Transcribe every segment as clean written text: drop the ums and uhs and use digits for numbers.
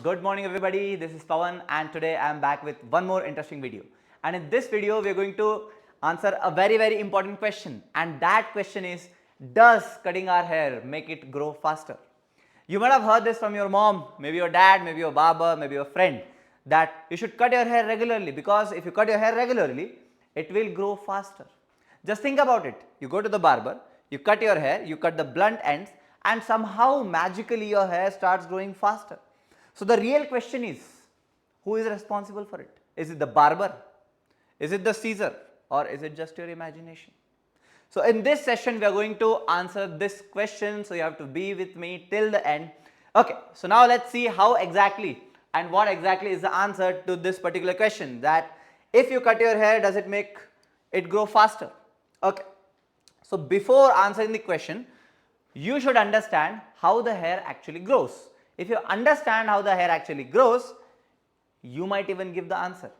Good morning everybody, this is Pawan and today I am back with one more interesting video. And in this video we are going to answer a very important question, and that question is, does cutting our hair make it grow faster? You might have heard this from your mom, maybe your dad, maybe your barber, maybe your friend, that you should cut your hair regularly because if you cut your hair regularly, it will grow faster. Just think about it. You go to the barber, you cut your hair, you cut the blunt ends, and somehow magically your hair starts growing faster. So the real question is, who is responsible for it? Is it the barber? Is it the Caesar? Or is it just your imagination? So in this session we are going to answer this question, so you have to be with me till the end. Okay, so now let's see how exactly and what exactly is the answer to this particular question, that if you cut your hair, does it make it grow faster? Okay, so before answering the question, you should understand how the hair actually grows. If you understand how the hair actually grows, you might even give the answer.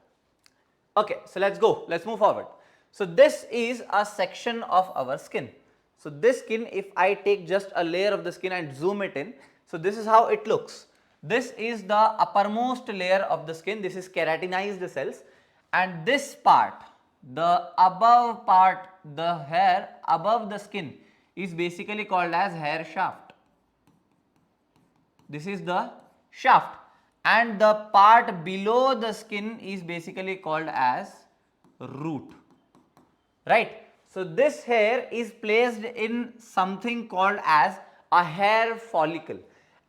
Okay, so let's go, let's move forward. So this is a section of our skin. So this skin, if I take just a layer of the skin and zoom it in, so this is how it looks. This is the uppermost layer of the skin, this is keratinized cells, and this part, the above part, the hair above the skin is basically called as hair shaft. This is the shaft, and the part below the skin is basically called as root, right? So this hair is placed in something called as a hair follicle,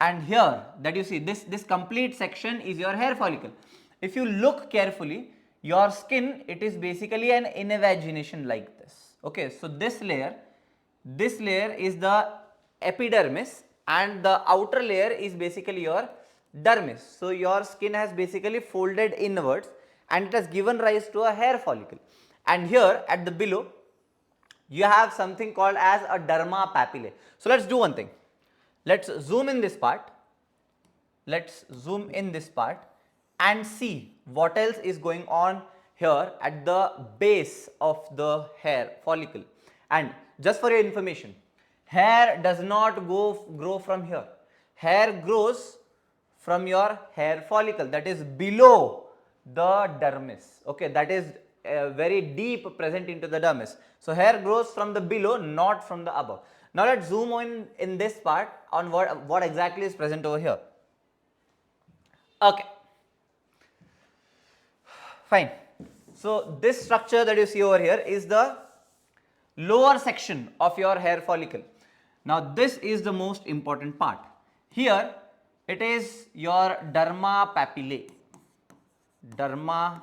and here that you see, this complete section is your hair follicle. If you look carefully, your skin, it is basically an invagination like this. Okay, so this layer is the epidermis, and the outer layer is basically your dermis. So your skin has basically folded inwards and it has given rise to a hair follicle. And here at the below, you have something called as a derma papillae. So let's do one thing. Let's zoom in this part. Let's zoom in this part and see what else is going on here at the base of the hair follicle. And just for your information, hair does not grow from here. Hair grows from your hair follicle, that is below the dermis. Okay, that is very deep present into the dermis. So hair grows from the below, not from the above. Now let's zoom in this part on what exactly is present over here. Okay, fine. So this structure that you see over here is the lower section of your hair follicle. Now this is the most important part. Here it is your derma papillae. Derma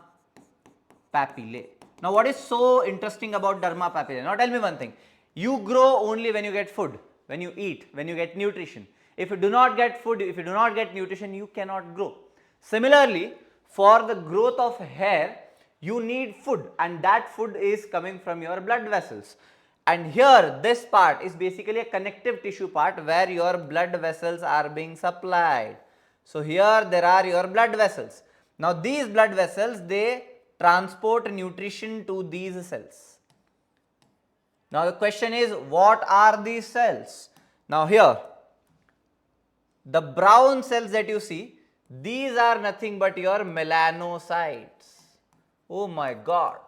papillae. Now what is so interesting about derma papillae? Now tell me one thing. You grow only when you get food, when you eat, when you get nutrition. If you do not get food, if you do not get nutrition, you cannot grow. Similarly, for the growth of hair, you need food, and that food is coming from your blood vessels. And here this part is basically a connective tissue part where your blood vessels are being supplied. So here there are your blood vessels. Now these blood vessels, they transport nutrition to these cells. Now the question is, what are these cells? Now here, the brown cells that you see, these are nothing but your melanocytes. Oh my God,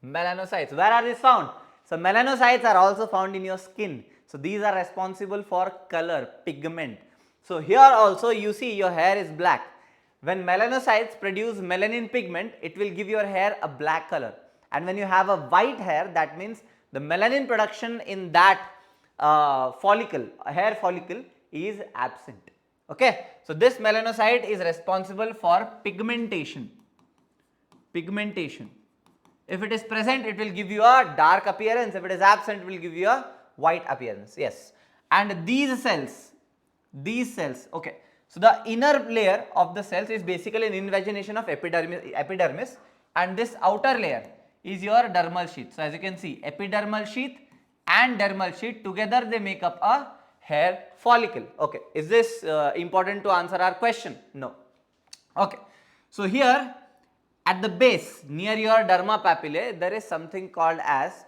melanocytes. Where are these found? So melanocytes are also found in your skin. So these are responsible for color, pigment. So here also you see your hair is black. When melanocytes produce melanin pigment, it will give your hair a black color. And when you have a white hair, that means the melanin production in that follicle, a hair follicle, is absent. Okay, so this melanocyte is responsible for pigmentation. Pigmentation. If it is present, it will give you a dark appearance. If it is absent, it will give you a white appearance. Yes. And these cells, okay. So the inner layer of the cells is basically an invagination of epidermis, and this outer layer is your dermal sheath. So as you can see, epidermal sheath and dermal sheath together, they make up a hair follicle. Okay. Is this important to answer our question? No. Okay. So here at the base near your derma papillae, there is something called as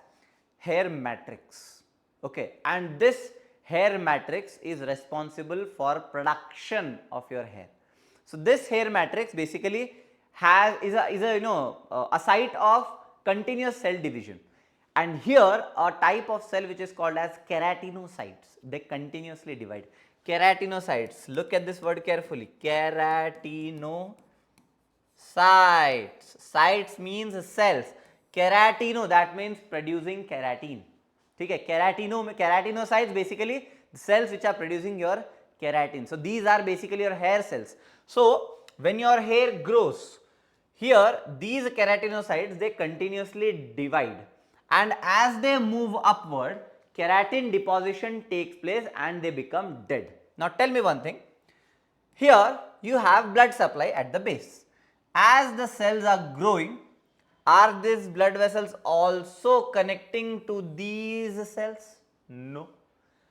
hair matrix. Okay, and this hair matrix is responsible for production of your hair. So this hair matrix basically is a site of continuous cell division, and here a type of cell which is called as keratinocytes, they continuously divide. Keratinocytes, look at this word carefully, keratinocytes. Cytes means cells, keratino that means producing keratin. Okay, keratinocytes basically the cells which are producing your keratin. So these are basically your hair cells. So when your hair grows, here these keratinocytes, they continuously divide, and as they move upward, keratin deposition takes place and they become dead. Now tell me one thing, here you have blood supply at the base. As the cells are growing, are these blood vessels also connecting to these cells? No.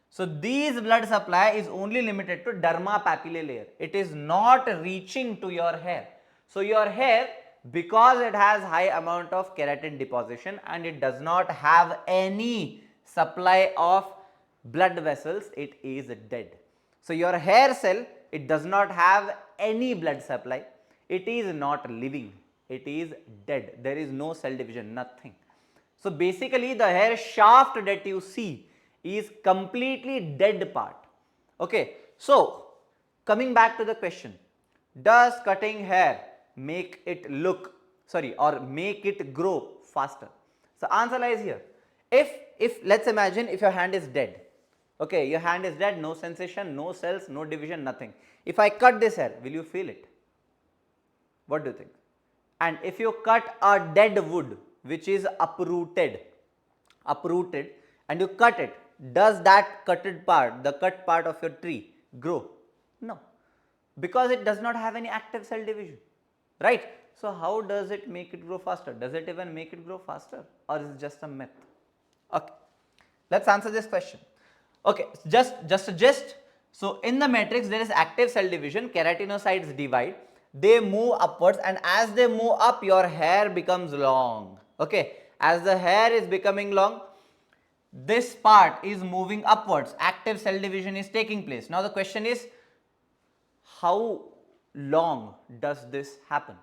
So these blood supply is only limited to derma papillae layer. It is not reaching to your hair. So your hair, because it has high amount of keratin deposition and it does not have any supply of blood vessels, it is dead. So your hair cell, it does not have any blood supply. It is not living. It is dead. There is no cell division, nothing. So basically the hair shaft that you see is completely dead part. Okay. So coming back to the question, does cutting hair make it make it grow faster? So answer lies here. If let's imagine if your hand is dead, okay, your hand is dead, no sensation, no cells, no division, nothing. If I cut this hair, will you feel it? What do you think? And if you cut a dead wood which is uprooted and you cut it, does that cutted part, the cut part of your tree grow? No, because it does not have any active cell division, right? So how does it make it grow faster? Does it even make it grow faster, or is it just a myth? Okay, let's answer this question. Okay, just a gist. So in the matrix there is active cell division, keratinocytes divide, they move upwards, and as they move up, your hair becomes long. Okay, as the hair is becoming long, this part is moving upwards, active cell division is taking place. Now the question is, how long does this happen?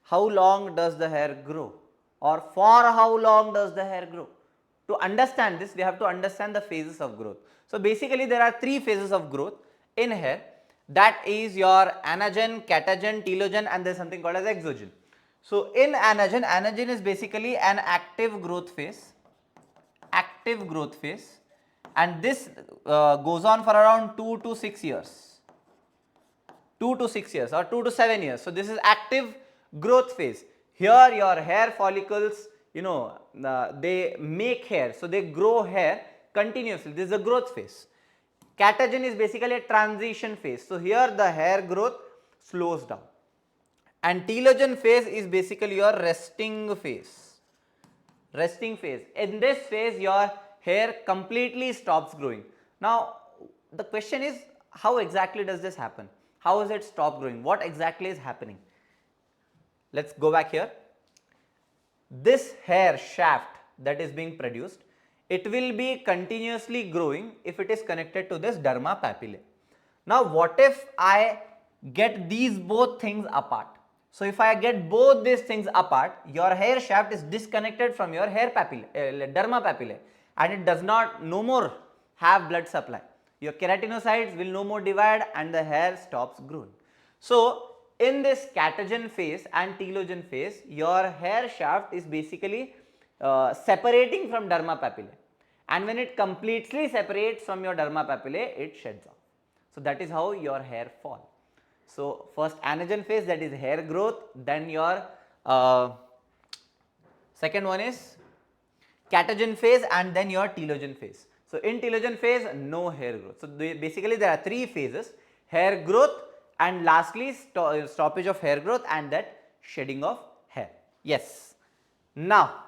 How long does the hair grow, or for how long does the hair grow? To understand this, we have to understand the phases of growth. So basically there are three phases of growth in hair, that is your anagen, catagen, telogen, and there is something called as exogen. So in anagen is basically an active growth phase, and this goes on for around 2 to 6 years. 2 to 6 years or 2 to 7 years. So this is active growth phase. Here your hair follicles, they make hair, so they grow hair continuously. This is the growth phase. Catagen is basically a transition phase. So here the hair growth slows down. And telogen phase is basically your resting phase. In this phase your hair completely stops growing. Now the question is, how exactly does this happen? How does it stop growing? What exactly is happening? Let's go back here. This hair shaft that is being produced, it will be continuously growing if it is connected to this derma papillae. Now what if I get these both things apart? So if I get both these things apart, your hair shaft is disconnected from your hair derma papillae, and it does not no more have blood supply. Your keratinocytes will no more divide and the hair stops growing. So in this catagen phase and telogen phase, your hair shaft is basically separating from derma papillae, and when it completely separates from your derma papillae, it sheds off. So that is how your hair fall. So first anagen phase, that is hair growth, then your second one is catagen phase, and then your telogen phase. So in telogen phase, no hair growth. So basically there are three phases: hair growth, and lastly stoppage of hair growth, and that shedding of hair. Yes. Now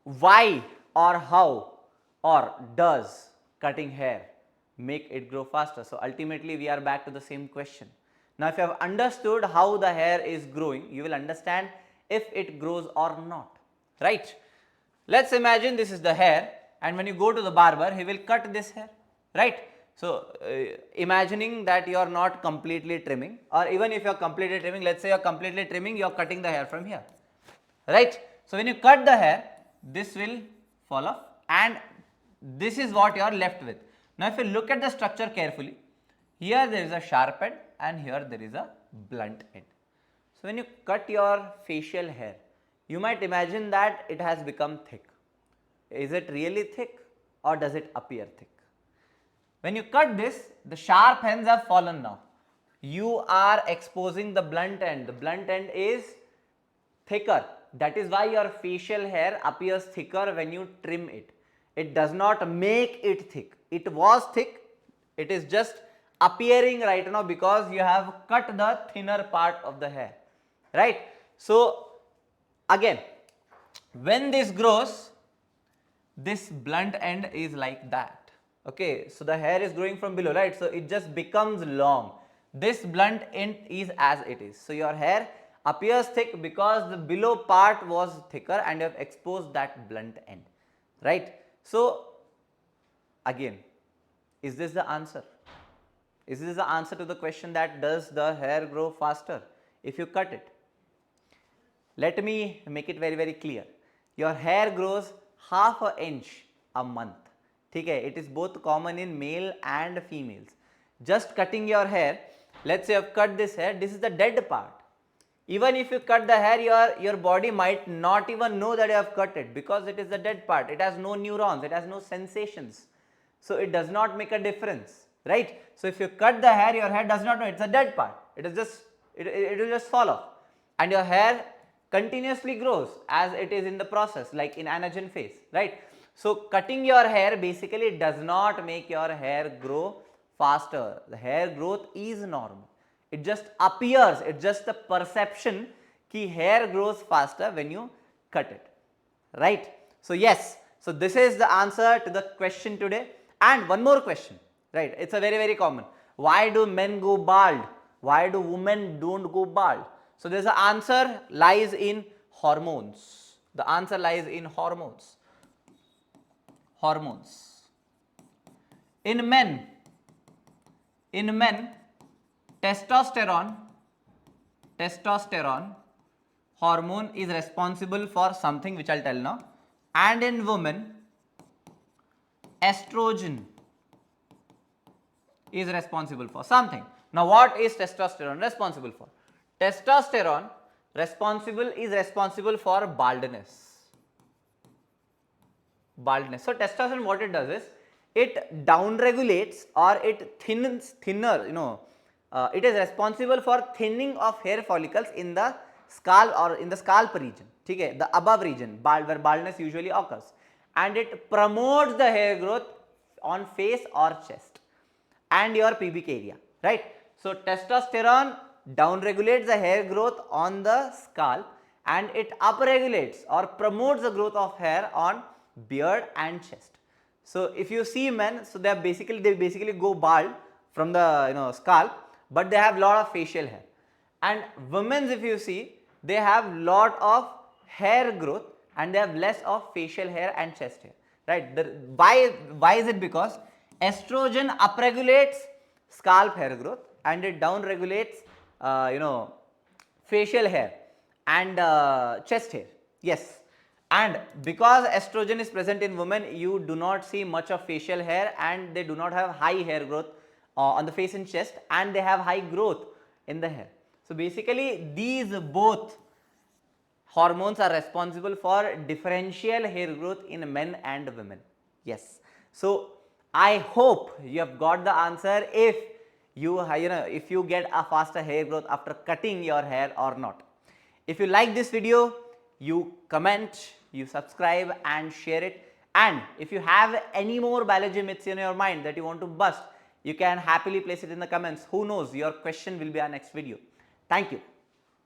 why or how or does cutting hair make it grow faster? So ultimately we are back to the same question. Now if you have understood how the hair is growing, you will understand if it grows or not, right? Let's imagine this is the hair, and when you go to the barber, he will cut this hair, right? So, imagining that you are not completely trimming, or even if you are completely trimming, let's say you are completely trimming, you are cutting the hair from here, right? So, when you cut the hair, this will fall off and this is what you are left with. Now, if you look at the structure carefully, here there is a sharp end and here there is a blunt end. So, when you cut your facial hair, you might imagine that it has become thick. Is it really thick or does it appear thick? When you cut this, the sharp ends have fallen now. You are exposing the blunt end. The blunt end is thicker. That is why your facial hair appears thicker when you trim it. It does not make it thick. It was thick. It is just appearing right now because you have cut the thinner part of the hair, right? So again, when this grows, this blunt end is like that. Okay, so the hair is growing from below, right? So it just becomes long. This blunt end is as it is. So your hair appears thick because the below part was thicker and you have exposed that blunt end, right? So again, is this the answer? Is this the answer to the question that does the hair grow faster if you cut it? Let me make it very clear. Your hair grows half an inch a month. Okay, it is both common in male and females. Just cutting your hair, let's say you have cut this hair, this is the dead part. Even if you cut the hair, your body might not even know that you have cut it because it is the dead part. It has no neurons, it has no sensations. So it does not make a difference, right? So if you cut the hair, your hair does not know, it's a dead part. It is just, it will just fall off. And your hair continuously grows as it is in the process, like in anagen phase, right? So cutting your hair basically does not make your hair grow faster. The hair growth is normal. It just appears, it's just the perception that hair grows faster when you cut it, right? So yes, so this is the answer to the question today. And one more question, right? It's a very common. Why do men go bald? Why do women don't go bald? So there's an answer lies in hormones. The answer lies in hormones. Hormones. In men, testosterone hormone is responsible for something which I'll tell now, and in women, estrogen is responsible for something. Now what is testosterone responsible for? Testosterone is responsible for baldness. So testosterone, what it does is it downregulates or it thinner, it is responsible for thinning of hair follicles in the scalp or in the scalp region, okay, the above region where baldness usually occurs, and it promotes the hair growth on face or chest and your pubic area, right? So testosterone downregulates the hair growth on the scalp and it upregulates or promotes the growth of hair on beard and chest. So if you see men, so they basically go bald from the scalp, but they have lot of facial hair. And women's, if you see, they have lot of hair growth and they have less of facial hair and chest hair, right? Why is it? Because estrogen upregulates scalp hair growth and it downregulates facial hair and chest hair. Yes. And because estrogen is present in women, you do not see much of facial hair and they do not have high hair growth on the face and chest, and they have high growth in the hair. So basically these both hormones are responsible for differential hair growth in men and women. Yes. So I hope you have got the answer if if you get a faster hair growth after cutting your hair or not. If you like this video, you comment, you subscribe and share it. And if you have any more biology myths in your mind that you want to bust, you can happily place it in the comments. Who knows, your question will be our next video. Thank you.